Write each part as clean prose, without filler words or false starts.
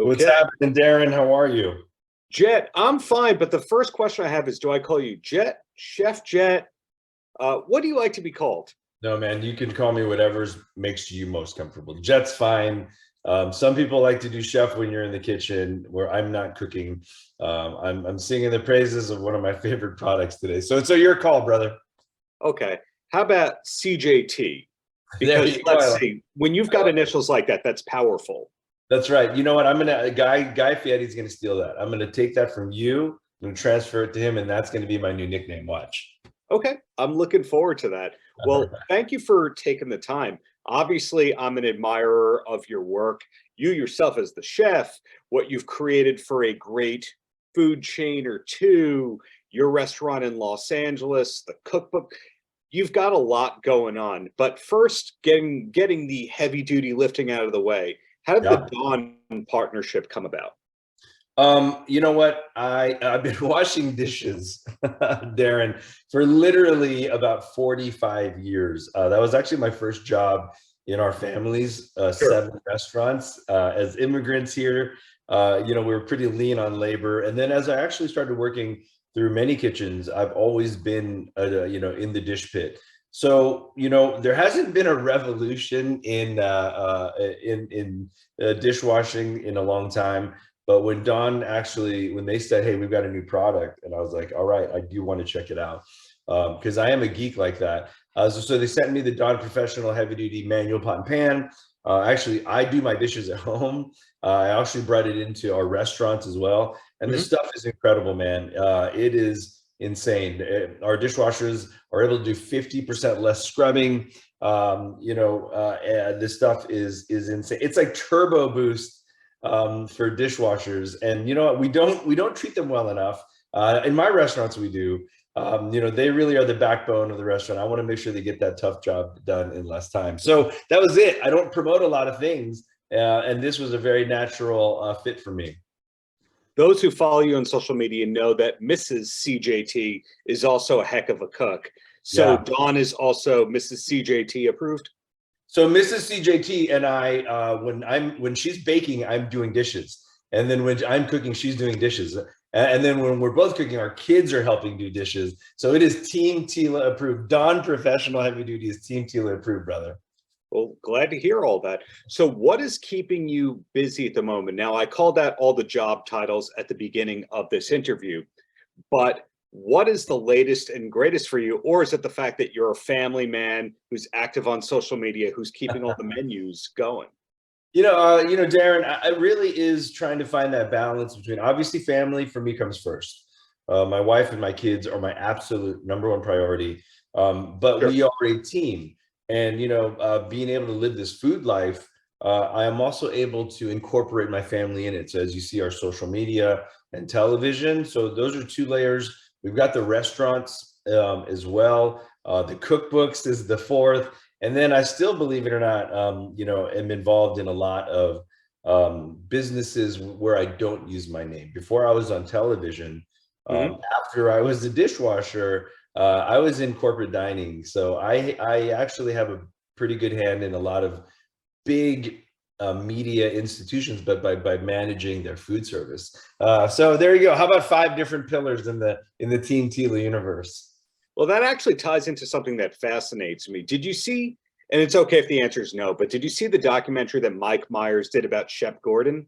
What's Okay. happening, Darren? How are you? Jet, I'm fine, but the first question I have is, do I call you Jet, Chef Jet? What do you like to be called? No, man, you can call me whatever makes you most comfortable. Jet's fine. Some people like to do chef when you're in the kitchen where I'm not cooking. I'm singing the praises of one of my favorite products today. So your call, brother. Okay. How about CJT? There Because you go. let's see, when you've got initials like that, that's powerful. That's right. You know what? Guy Fieri's gonna steal that. I'm gonna take that from you and transfer it to him, and that's gonna be my new nickname. Watch. Okay. I'm looking forward to that. Well, thank you for taking the time. Obviously, I'm an admirer of your work. You yourself, as the chef, what you've created for a great food chain or two, your restaurant in Los Angeles, the cookbook. You've got a lot going on. But first, getting the heavy duty lifting out of the way. How did Yeah. the Dawn partnership come about? You know what? I've been washing dishes, Darren, for literally about 45 years. That was actually my first job in our family's Sure. 7 restaurants. As immigrants here, we were pretty lean on labor. And then as I actually started working through many kitchens, I've always been, in the dish pit. So, there hasn't been a revolution in dishwashing in a long time. But when when they said, "Hey, we've got a new product," and I was like, "All right, I do want to check it out," because I am a geek like that. So they sent me the Dawn Professional Heavy Duty Manual Pot and Pan. Actually, I do my dishes at home. I actually brought it into our restaurants as well, and this stuff is incredible, man. It is insane. Our dishwashers are able to do 50% less scrubbing. This stuff is insane. It's like turbo boost for dishwashers, and you know what, we don't treat them well enough. In my restaurants we do. They really are the backbone of the restaurant. I want to make sure they get that tough job done in less time. So that was it. I don't promote a lot of things, and this was a very natural fit for me. Those who follow you on social media know that Mrs. CJT is also a heck of a cook. So Yeah. Dawn is also Mrs. CJT approved. So Mrs. CJT and I, when she's baking, I'm doing dishes, and then when I'm cooking, she's doing dishes, and then when we're both cooking, our kids are helping do dishes. So it is Team Tila approved. Dawn Professional Heavy Duty is Team Tila approved, brother. Well, glad to hear all that. So what is keeping you busy at the moment? Now, I called out all the job titles at the beginning of this interview, but what is the latest and greatest for you? Or is it the fact that you're a family man who's active on social media, who's keeping all the menus going? Darren, I really is trying to find that balance between, obviously, family for me comes first. My wife and my kids are my absolute number one priority. But Sure. we are a team, and being able to live this food life, I am also able to incorporate my family in it. So as you see, our social media and television. So those are 2 layers. We've got the restaurants as well. The cookbooks is the fourth. And then I still, believe it or not, am involved in a lot of businesses where I don't use my name. Before I was on television, after I was a dishwasher, I was in corporate dining. So I actually have a pretty good hand in a lot of big media institutions, but by managing their food service. So there you go. How about 5 different pillars in the Team Tila universe? Well, that actually ties into something that fascinates me. Did you see, and it's okay if the answer is no, but did you see the documentary that Mike Myers did about Shep Gordon?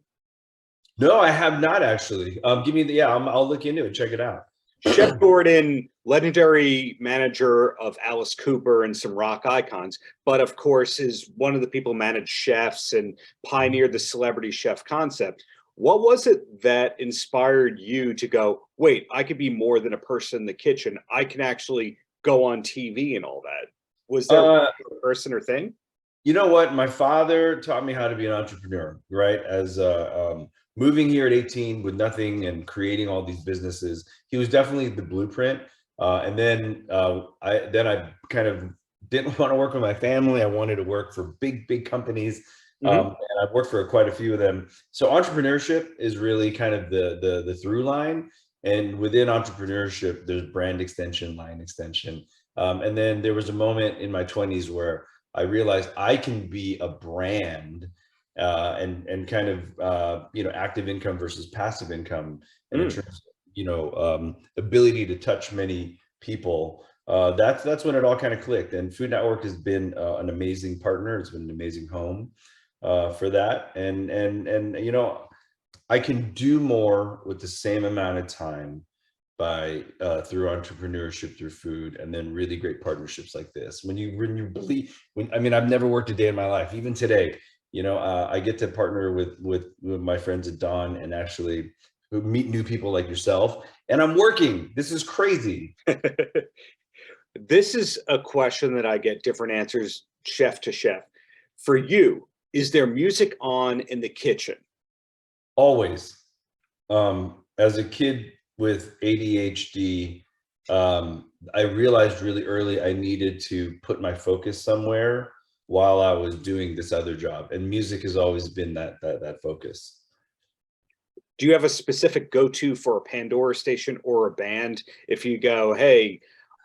No, I have not actually. Give me I'll look into it, check it out. Shep Gordon, legendary manager of Alice Cooper and some rock icons, but of course is one of the people who managed chefs and pioneered the celebrity chef concept. What was it that inspired you to go, wait, I could be more than a person in the kitchen. I can actually go on TV and all that. Was there a person or thing? You know what? My father taught me how to be an entrepreneur, right? As moving here at 18 with nothing and creating all these businesses, he was definitely the blueprint. And then I kind of didn't want to work with my family. I wanted to work for big companies. And I've worked for quite a few of them. So entrepreneurship is really kind of the through line. And within entrepreneurship, there's brand extension, line extension. And then there was a moment in my 20s where I realized I can be a brand and kind of active income versus passive income, and in terms of ability to touch many people. That's when it all kind of clicked. And Food Network has been an amazing partner. It's been an amazing home for that. And I can do more with the same amount of time by through entrepreneurship, through food, and then really great partnerships like this. When you believe, I've never worked a day in my life. Even today, I get to partner with my friends at Dawn and actually meet new people like yourself. And I'm working. This is crazy. This is a question that I get different answers, chef to chef. For you, is there music on in the kitchen? Always. As a kid with ADHD, I realized really early I needed to put my focus somewhere while I was doing this other job, and music has always been that focus. Do you have a specific go-to for a Pandora station or a band? If you go, hey,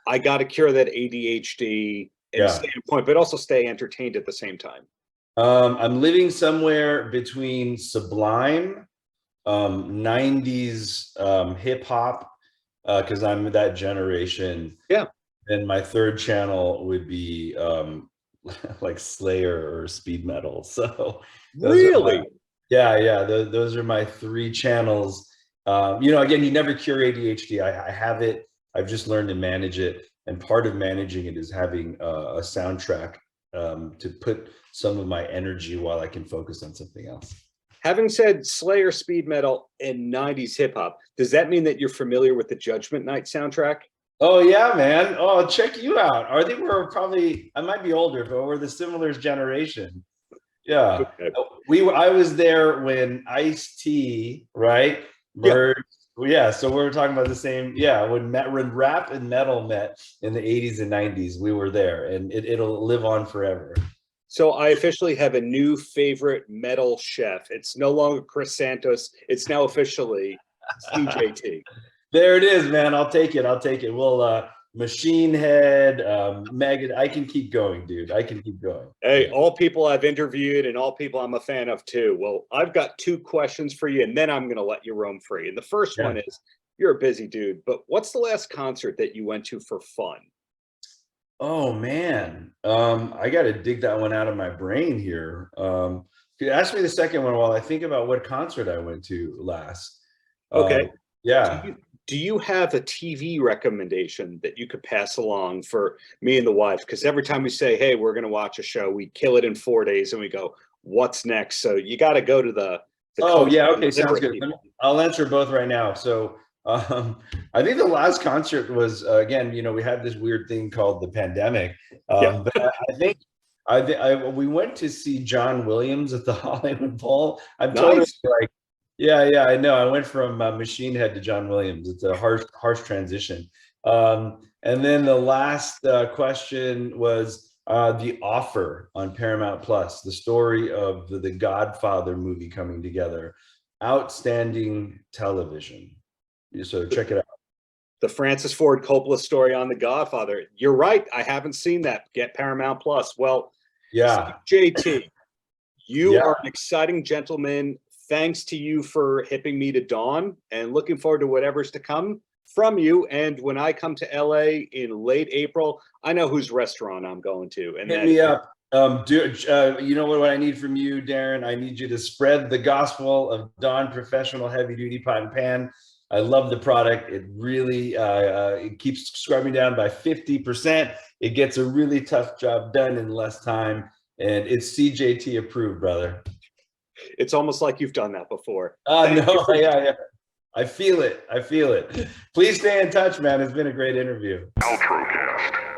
I got to cure that ADHD and stay on point, but also stay entertained at the same time. I'm living somewhere between Sublime, 90s hip hop, because I'm that generation. Yeah. And my third channel would be like Slayer or speed metal. So really, those are my three channels. Again, you never cure ADHD. I have it. I've just learned to manage it, and part of managing it is having a soundtrack to put some of my energy while I can focus on something else. Having said Slayer, speed metal, and 90s hip hop, does that mean that you're familiar with the Judgment Night soundtrack? Oh yeah, man. Oh, check you out. I think I might be older, but we're the similar generation. Yeah. Okay. I was there when Ice-T, right? Merged. Yeah. So we're talking about the same. Yeah. When rap and metal met in the 80s and 90s, we were there, and it'll live on forever. So I officially have a new favorite metal chef. It's no longer Chris Santos. It's now officially CJT. There it is, man. I'll take it. Well, Machine Head, Megan, I can keep going, dude. I can keep going. Hey, all people I've interviewed and all people I'm a fan of too. Well, I've got two questions for you, and then I'm going to let you roam free. And the first one is, you're a busy dude, but what's the last concert that you went to for fun? Oh man, I got to dig that one out of my brain here. Ask me the second one while I think about what concert I went to last. Okay. Yeah. Do you have a TV recommendation that you could pass along for me and the wife? Because every time we say, hey, we're going to watch a show, we kill it in 4 days and we go, what's next? So you got to go to the okay, sounds good. I'll answer both right now. So I think the last concert was, again, we had this weird thing called the pandemic. But I think we went to see John Williams at the Hollywood Bowl. I'm totally like, yeah, I know. I went from Machine Head to John Williams. It's a harsh transition. And then the last question was The Offer on Paramount Plus, the story of the Godfather movie coming together. Outstanding television. So check it out. The Francis Ford Coppola story on The Godfather. You're right. I haven't seen that. Get Paramount Plus. Well, JT, you are an exciting gentleman. Thanks to you for hipping me to Dawn, and looking forward to whatever's to come from you. And when I come to LA in late April, I know whose restaurant I'm going to. And hit me up. You know what I need from you, Darren? I need you to spread the gospel of Dawn Professional Heavy Duty Pot and Pan. I love the product. It really it keeps scrubbing down by 50%. It gets a really tough job done in less time, and it's CJT approved, brother. It's almost like you've done that before. No, yeah. I feel it. Please stay in touch, man. It's been a great interview. Paltrocast.